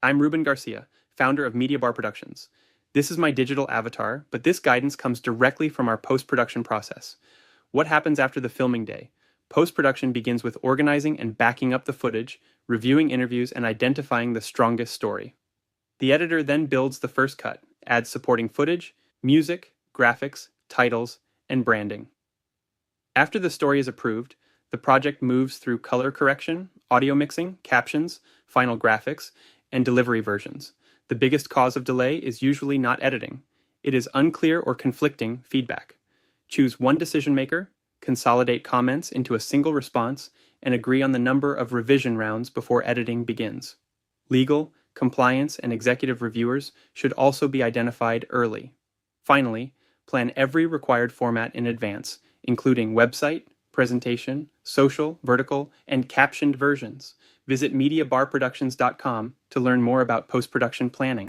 I'm Ruben Garcia, founder of Media Bar Productions. This is my digital avatar, but this guidance comes directly from our post-production process. What happens after the filming day? Post-production begins with organizing and backing up the footage, reviewing interviews, and identifying the strongest story. The editor then builds the first cut, adds supporting footage, music, graphics, titles, and branding. After the story is approved, the project moves through color correction, audio mixing, captions, final graphics, and delivery versions. The biggest cause of delay is usually not editing. It is unclear or conflicting feedback. Choose one decision maker, consolidate comments into a single response, and agree on the number of revision rounds before editing begins. Legal, compliance, and executive reviewers should also be identified early. Finally, plan every required format in advance, including website, presentation, social, vertical, and captioned versions. Visit MediaBarProductions.com to learn more about post-production planning.